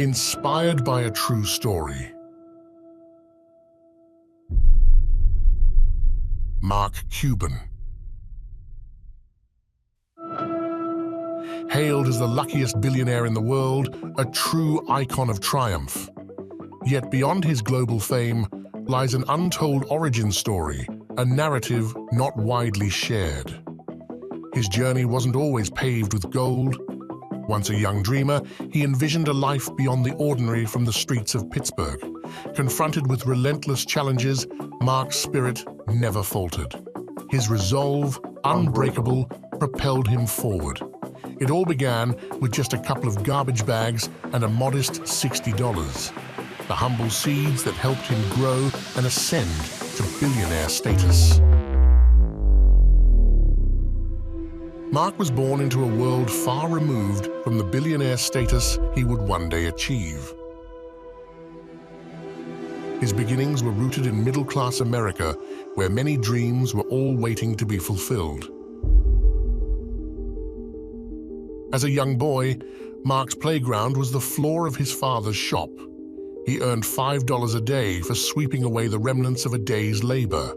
Inspired by a true story. Mark Cuban. Hailed as the luckiest billionaire in the world, a true icon of triumph. Yet beyond his global fame lies an untold origin story, a narrative not widely shared. His journey wasn't always paved with gold. Once a young dreamer, he envisioned a life beyond the ordinary from the streets of Pittsburgh. Confronted with relentless challenges, Mark's spirit never faltered. His resolve, unbreakable, propelled him forward. It all began with just a couple of garbage bags and a modest $60. The humble seeds that helped him grow and ascend to billionaire status. Mark was born into a world far removed from the billionaire status he would one day achieve. His beginnings were rooted in middle-class America, where many dreams were all waiting to be fulfilled. As a young boy, Mark's playground was the floor of his father's shop. He earned $5 a day for sweeping away the remnants of a day's labor.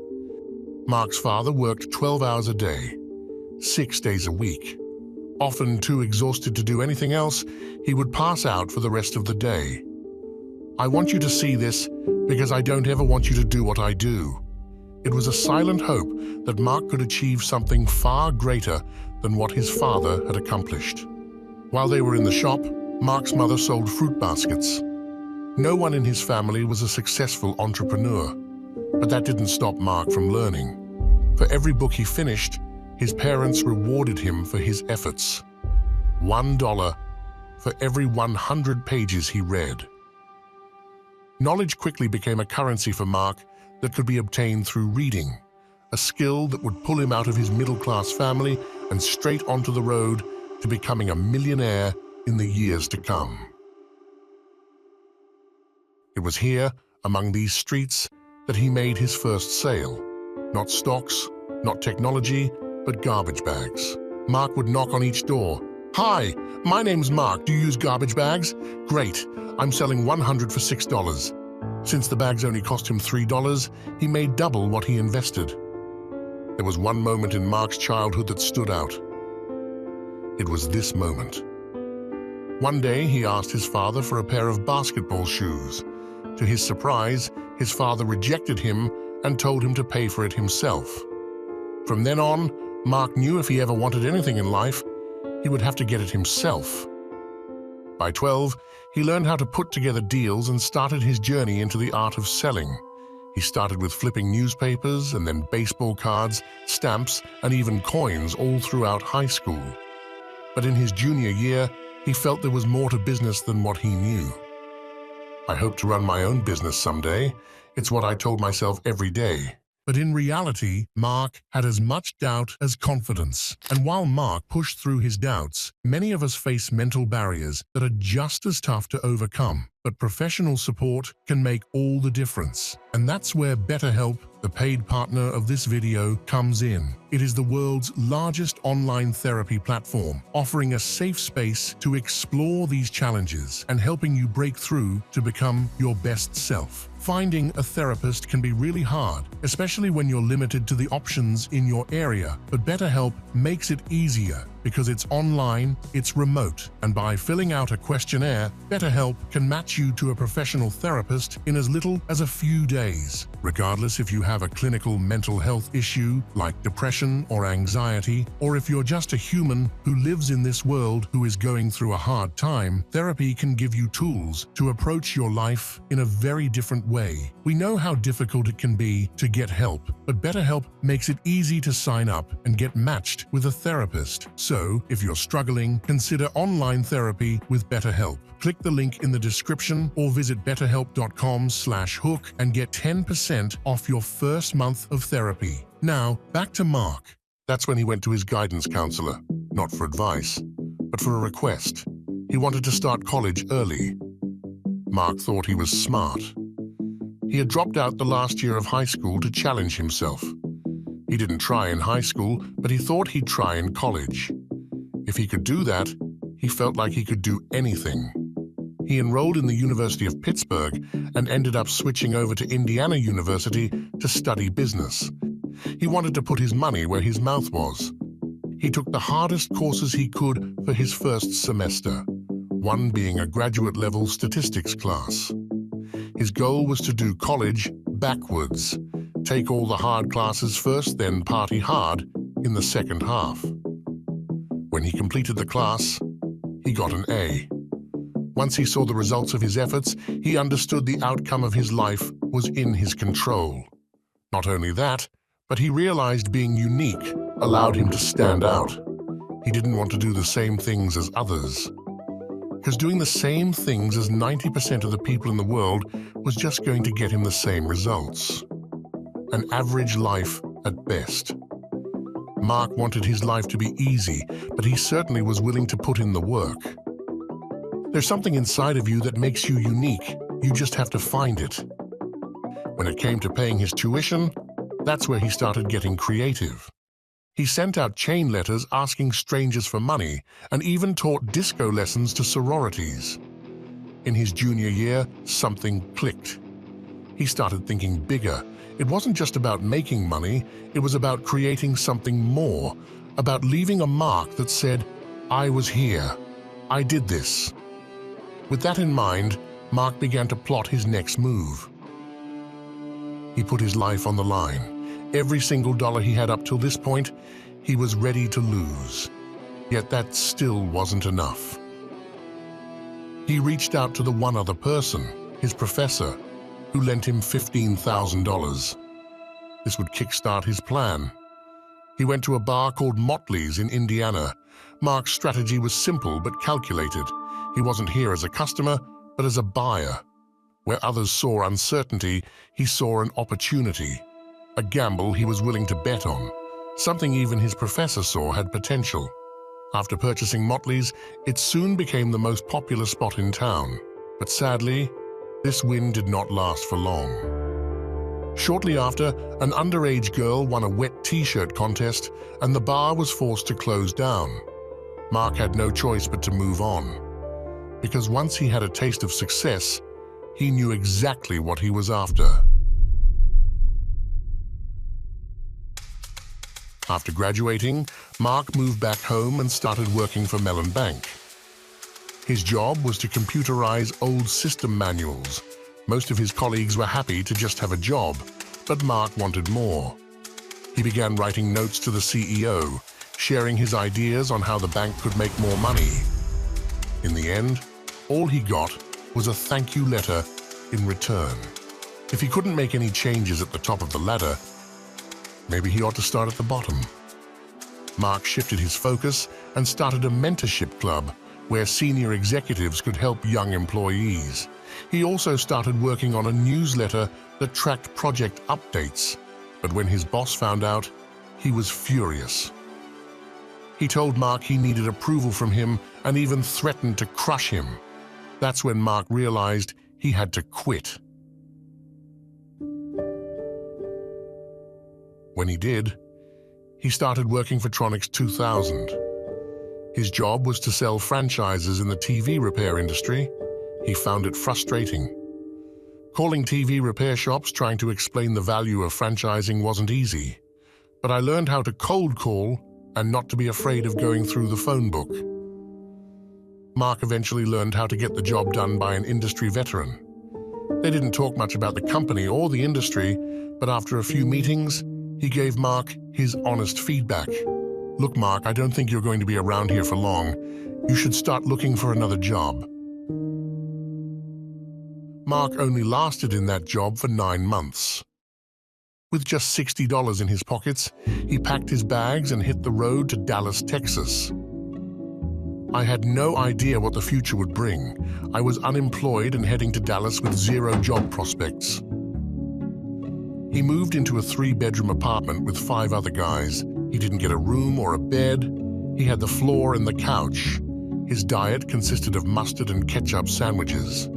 Mark's father worked 12 hours a day, 6 days a week. Often too exhausted to do anything else, he would pass out for the rest of the day. I want you to see this because I don't ever want you to do what I do. It was a silent hope that Mark could achieve something far greater than what his father had accomplished. While they were in the shop, Mark's mother sold fruit baskets. No one in his family was a successful entrepreneur, but that didn't stop Mark from learning. For every book he finished, his parents rewarded him for his efforts. $1 for every 100 pages he read. Knowledge quickly became a currency for Mark that could be obtained through reading, a skill that would pull him out of his middle-class family and straight onto the road to becoming a millionaire in the years to come. It was here, among these streets, that he made his first sale. Not stocks, not technology, but garbage bags. Mark would knock on each door. "Hi, my name's Mark. Do you use garbage bags? Great, I'm selling 100 for $6. Since the bags only cost him $3, he made double what he invested. There was one moment in Mark's childhood that stood out. It was this moment. One day, he asked his father for a pair of basketball shoes. To his surprise, his father rejected him and told him to pay for it himself. From then on, Mark knew if he ever wanted anything in life, he would have to get it himself. By 12, he learned how to put together deals and started his journey into the art of selling. He started with flipping newspapers and then baseball cards, stamps, and even coins all throughout high school. But in his junior year, he felt there was more to business than what he knew. "I hope to run my own business someday." It's what I told myself every day. But in reality, Mark had as much doubt as confidence. And while Mark pushed through his doubts, many of us face mental barriers that are just as tough to overcome. But professional support can make all the difference. And that's where BetterHelp, the paid partner of this video, comes in. It is the world's largest online therapy platform, offering a safe space to explore these challenges and helping you break through to become your best self. Finding a therapist can be really hard, especially when you're limited to the options in your area. But BetterHelp makes it easier because it's online, it's remote, and by filling out a questionnaire, BetterHelp can match you to a professional therapist in as little as a few days. Regardless if you have a clinical mental health issue like depression or anxiety, or if you're just a human who lives in this world who is going through a hard time, therapy can give you tools to approach your life in a very different way. We know how difficult it can be to get help, but BetterHelp makes it easy to sign up and get matched with a therapist. So, if you're struggling, consider online therapy with BetterHelp. Click the link in the description or visit betterhelp.com/hook and get 10% off your first month of therapy. Now, back to Mark. That's when he went to his guidance counselor, not for advice, but for a request. He wanted to start college early. Mark thought he was smart. He had dropped out the last year of high school to challenge himself. He didn't try in high school, but he thought he'd try in college. If he could do that, he felt like he could do anything. He enrolled in the University of Pittsburgh and ended up switching over to Indiana University to study business. He wanted to put his money where his mouth was. He took the hardest courses he could for his first semester, one being a graduate-level statistics class. His goal was to do college backwards, take all the hard classes first, then party hard in the second half. When he completed the class, he got an A. Once he saw the results of his efforts, he understood the outcome of his life was in his control. Not only that, but he realized being unique allowed him to stand out. He didn't want to do the same things as others, because doing the same things as 90% of the people in the world was just going to get him the same results. An average life at best. Mark wanted his life to be easy, but he certainly was willing to put in the work. There's something inside of you that makes you unique. You just have to find it. When it came to paying his tuition, that's where he started getting creative. He sent out chain letters asking strangers for money and even taught disco lessons to sororities. In his junior year, something clicked. He started thinking bigger. It wasn't just about making money, it was about creating something more, about leaving a mark that said, "I was here. I did this." With that in mind, Mark began to plot his next move. He put his life on the line. Every single dollar he had up till this point, he was ready to lose. Yet that still wasn't enough. He reached out to the one other person, his professor, who lent him $15,000. This would kickstart his plan. He went to a bar called Motley's in Indiana. Mark's strategy was simple but calculated. He wasn't here as a customer, but as a buyer. Where others saw uncertainty, he saw an opportunity. A gamble he was willing to bet on. Something even his professor saw had potential. After purchasing Motley's, it soon became the most popular spot in town. But sadly, this win did not last for long. Shortly after, an underage girl won a wet t-shirt contest and the bar was forced to close down. Mark had no choice but to move on. Because once he had a taste of success, he knew exactly what he was after. After graduating, Mark moved back home and started working for Mellon Bank. His job was to computerize old system manuals. Most of his colleagues were happy to just have a job, but Mark wanted more. He began writing notes to the CEO, sharing his ideas on how the bank could make more money. In the end, all he got was a thank you letter in return. If he couldn't make any changes at the top of the ladder, maybe he ought to start at the bottom. Mark shifted his focus and started a mentorship club where senior executives could help young employees. He also started working on a newsletter that tracked project updates. But when his boss found out, he was furious. He told Mark he needed approval from him and even threatened to crush him. That's when Mark realized he had to quit. When he did, he started working for Tronics 2000. His job was to sell franchises in the TV repair industry. He found it frustrating. Calling TV repair shops trying to explain the value of franchising wasn't easy. But I learned how to cold call and not to be afraid of going through the phone book. Mark eventually learned how to get the job done by an industry veteran. They didn't talk much about the company or the industry, but after a few meetings, he gave Mark his honest feedback. "Look, Mark, I don't think you're going to be around here for long. You should start looking for another job." Mark only lasted in that job for 9 months. With just $60 in his pockets, he packed his bags and hit the road to Dallas, Texas. I had no idea what the future would bring. I was unemployed and heading to Dallas with 0 job prospects. He moved into a 3-bedroom apartment with 5 other guys. He didn't get a room or a bed. He had the floor and the couch. His diet consisted of mustard and ketchup sandwiches.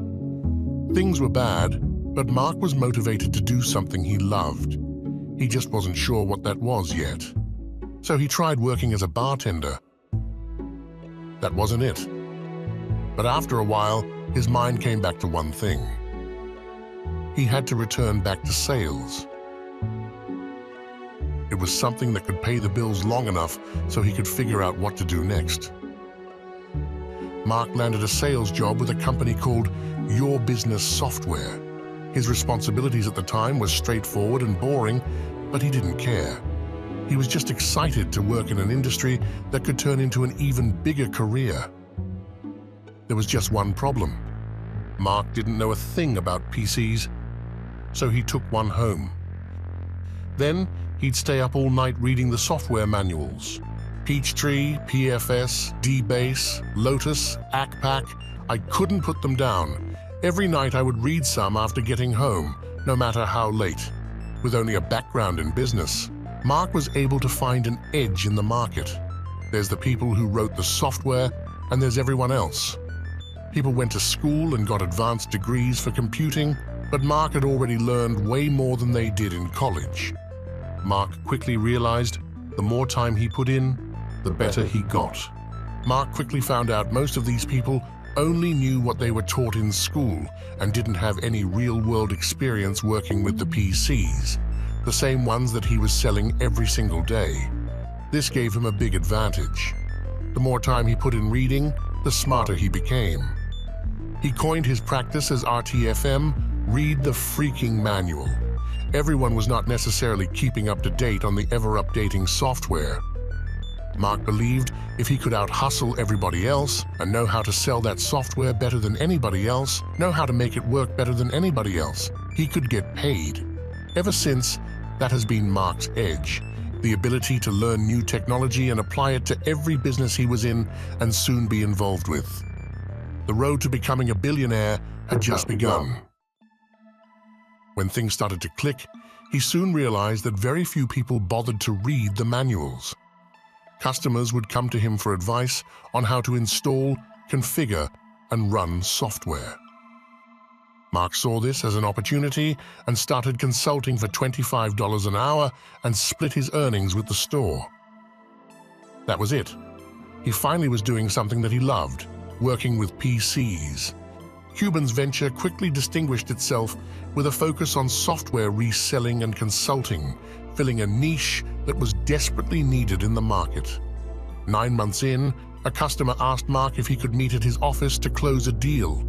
Things were bad, but Mark was motivated to do something he loved. He just wasn't sure what that was yet. So he tried working as a bartender. That wasn't it. But after a while, his mind came back to one thing. He had to return back to sales. It was something that could pay the bills long enough so he could figure out what to do next. Mark landed a sales job with a company called Your Business Software. His responsibilities at the time were straightforward and boring, but he didn't care. He was just excited to work in an industry that could turn into an even bigger career. There was just one problem. Mark didn't know a thing about PCs, so he took one home. Then he'd stay up all night reading the software manuals. Peachtree, PFS, DBase, Lotus, ACPAC. I couldn't put them down. Every night I would read some after getting home, no matter how late. With only a background in business, Mark was able to find an edge in the market. There's the people who wrote the software, and there's everyone else. People went to school and got advanced degrees for computing, but Mark had already learned way more than they did in college. Mark quickly realized the more time he put in, the better he got. Mark quickly found out most of these people only knew what they were taught in school and didn't have any real-world experience working with the PCs, the same ones that he was selling every single day. This gave him a big advantage. The more time he put in reading, the smarter he became. He coined his practice as RTFM, read the freaking manual. Everyone was not necessarily keeping up to date on the ever-updating software. Mark believed if he could out-hustle everybody else and know how to sell that software better than anybody else, know how to make it work better than anybody else, he could get paid. Ever since, that has been Mark's edge, the ability to learn new technology and apply it to every business he was in and soon be involved with. The road to becoming a billionaire had just begun. When things started to click, he soon realized that very few people bothered to read the manuals. Customers would come to him for advice on how to install, configure, and run software. Mark saw this as an opportunity and started consulting for $25 an hour and split his earnings with the store. That was it. He finally was doing something that he loved, working with PCs. Cuban's venture quickly distinguished itself with a focus on software reselling and consulting, filling a niche that was desperately needed in the market. 9 months in, a customer asked Mark if he could meet at his office to close a deal.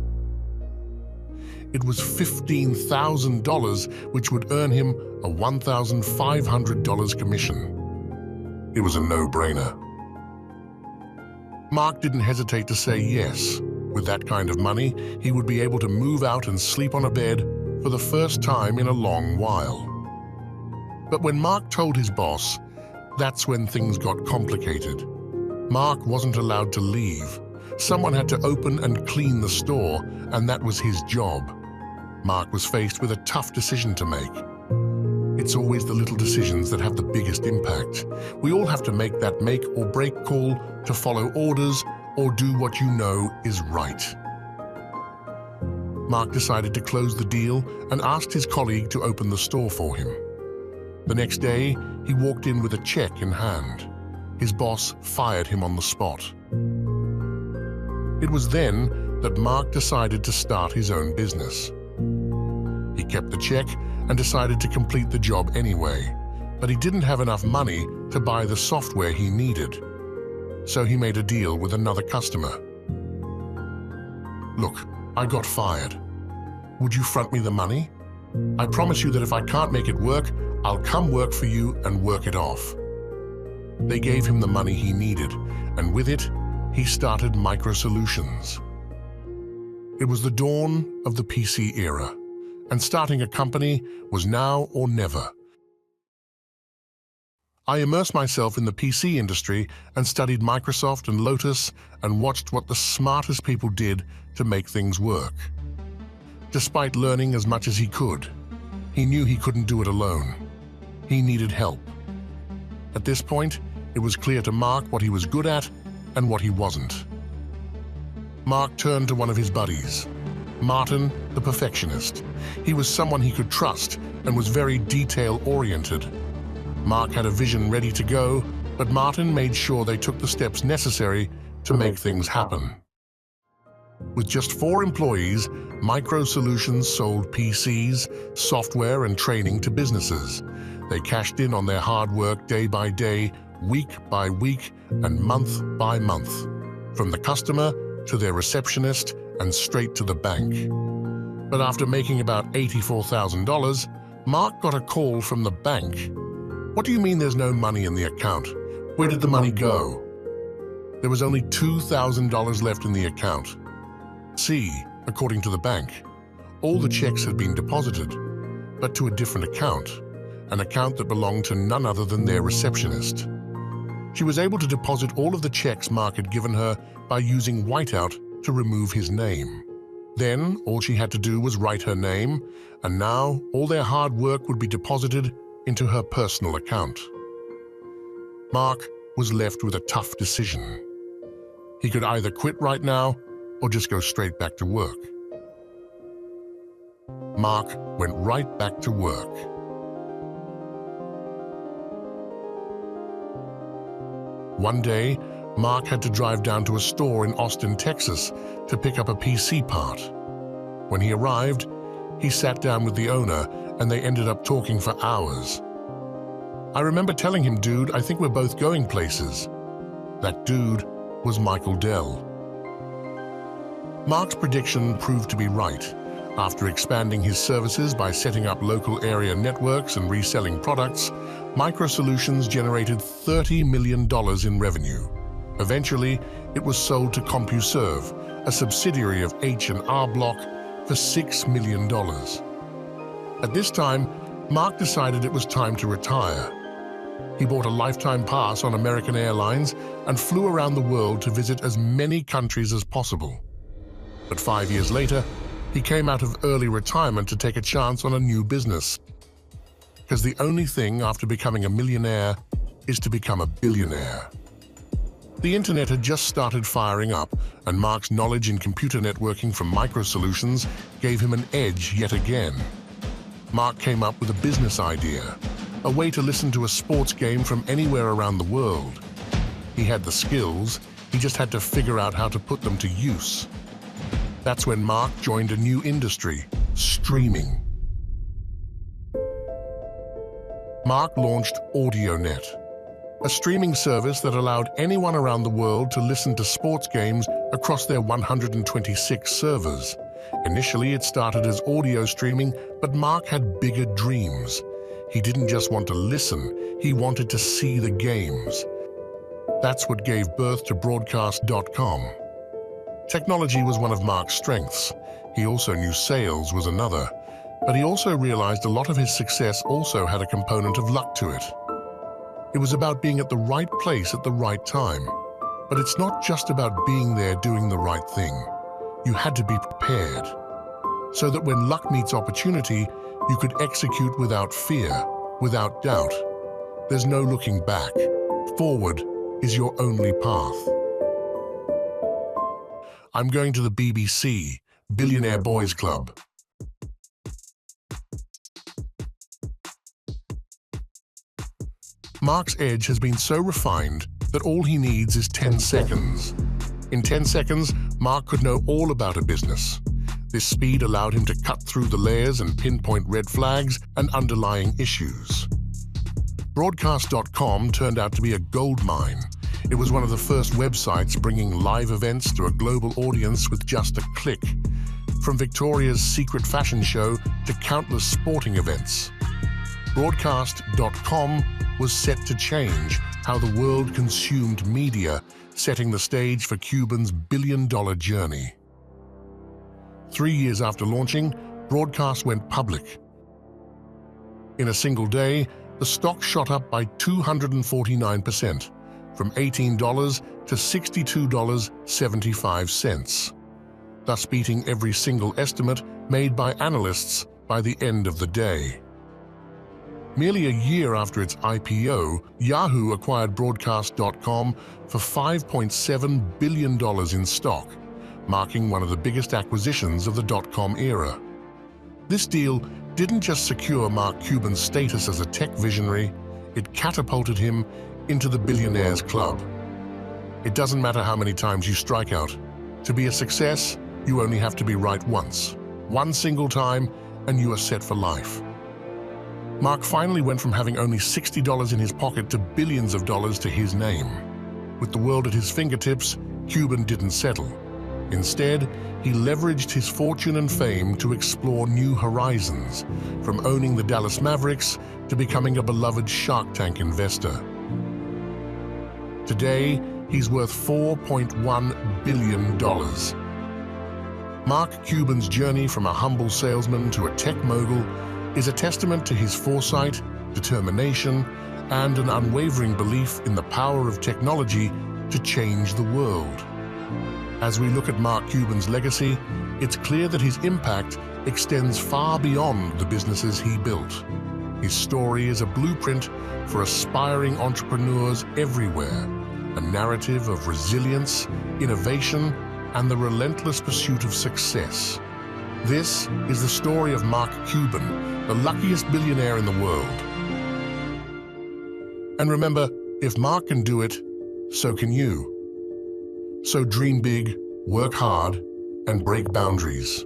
It was $15,000, which would earn him a $1,500 commission. It was a no-brainer. Mark didn't hesitate to say yes. With that kind of money, he would be able to move out and sleep on a bed for the first time in a long while. But when Mark told his boss, that's when things got complicated. Mark wasn't allowed to leave. Someone had to open and clean the store, and that was his job. Mark was faced with a tough decision to make. It's always the little decisions that have the biggest impact. We all have to make that make or break call to follow orders or do what you know is right. Mark decided to close the deal and asked his colleague to open the store for him. The next day, he walked in with a check in hand. His boss fired him on the spot. It was then that Mark decided to start his own business. He kept the check and decided to complete the job anyway, but he didn't have enough money to buy the software he needed. So he made a deal with another customer. Look, I got fired. Would you front me the money? I promise you that if I can't make it work, I'll come work for you and work it off. They gave him the money he needed, and with it, he started Micro Solutions. It was the dawn of the PC era, and starting a company was now or never. I immersed myself in the PC industry and studied Microsoft and Lotus and watched what the smartest people did to make things work. Despite learning as much as he could, he knew he couldn't do it alone. He needed help. At this point, it was clear to Mark what he was good at and what he wasn't. Mark turned to one of his buddies, Martin, the perfectionist. He was someone he could trust and was very detail-oriented. Mark had a vision ready to go, but Martin made sure they took the steps necessary to make things happen. With just 4 employees, Micro Solutions sold PCs, software, and training to businesses. They cashed in on their hard work day by day, week by week, and month by month. From the customer to their receptionist and straight to the bank. But after making about $84,000, Mark got a call from the bank. "What do you mean there's no money in the account? Where did the money go?" There was only $2,000 left in the account. See, according to the bank, all the checks had been deposited, but to a different account, an account that belonged to none other than their receptionist. She was able to deposit all of the checks Mark had given her by using whiteout to remove his name. Then, all she had to do was write her name, and now all their hard work would be deposited into her personal account. Mark was left with a tough decision. He could either quit right now or just go straight back to work. Mark went right back to work. One day, Mark had to drive down to a store in Austin, Texas, to pick up a PC part. When he arrived, he sat down with the owner, and they ended up talking for hours. "I remember telling him, dude, I think we're both going places." That dude was Michael Dell. Mark's prediction proved to be right. After expanding his services by setting up local area networks and reselling products, Micro Solutions generated $30 million in revenue. Eventually, it was sold to CompuServe, a subsidiary of H&R Block, for $6 million. At this time, Mark decided it was time to retire. He bought a lifetime pass on American Airlines and flew around the world to visit as many countries as possible. But 5 years later, he came out of early retirement to take a chance on a new business. Because the only thing after becoming a millionaire is to become a billionaire. The internet had just started firing up, and Mark's knowledge in computer networking from Micro Solutions gave him an edge yet again. Mark came up with a business idea, a way to listen to a sports game from anywhere around the world. He had the skills, he just had to figure out how to put them to use. That's when Mark joined a new industry, streaming. Mark launched AudioNet, a streaming service that allowed anyone around the world to listen to sports games across their 126 servers. Initially, it started as audio streaming, but Mark had bigger dreams. He didn't just want to listen, he wanted to see the games. That's what gave birth to broadcast.com. Technology was one of Mark's strengths. He also knew sales was another, but he also realized a lot of his success also had a component of luck to it. It was about being at the right place at the right time. But it's not just about being there doing the right thing. You had to be prepared, so that when luck meets opportunity, you could execute without fear, without doubt. There's no looking back. Forward is your only path. I'm going to the BBC, Billionaire Boys Club. Mark's edge has been so refined that all he needs is 10 seconds. In 10 seconds, Mark could know all about a business. This speed allowed him to cut through the layers and pinpoint red flags and underlying issues. Broadcast.com turned out to be a goldmine. It was one of the first websites bringing live events to a global audience with just a click, from Victoria's Secret fashion show to countless sporting events. Broadcast.com was set to change how the world consumed media, setting the stage for Cuban's billion-dollar journey. 3 years after launching, Broadcast went public. In a single day, the stock shot up by 249%, from $18 to $62.75, thus beating every single estimate made by analysts by the end of the day. Merely a year after its IPO, Yahoo acquired Broadcast.com for $5.7 billion in stock, marking one of the biggest acquisitions of the dot-com era. This deal didn't just secure Mark Cuban's status as a tech visionary, it catapulted him into the Billionaires Club. It doesn't matter how many times you strike out. To be a success, You only have to be right once. One single time, and you are set for life. Mark finally went from having only $60 in his pocket to billions of dollars to his name. With the world at his fingertips, Cuban didn't settle. Instead, he leveraged his fortune and fame to explore new horizons, from owning the Dallas Mavericks to becoming a beloved Shark Tank investor. Today, he's worth $4.1 billion. Mark Cuban's journey from a humble salesman to a tech mogul is a testament to his foresight, determination, and an unwavering belief in the power of technology to change the world. As we look at Mark Cuban's legacy, it's clear that his impact extends far beyond the businesses he built. His story is a blueprint for aspiring entrepreneurs everywhere, a narrative of resilience, innovation, and the relentless pursuit of success. This is the story of Mark Cuban, the luckiest billionaire in the world. And remember, if Mark can do it, so can you. So dream big, work hard, and break boundaries.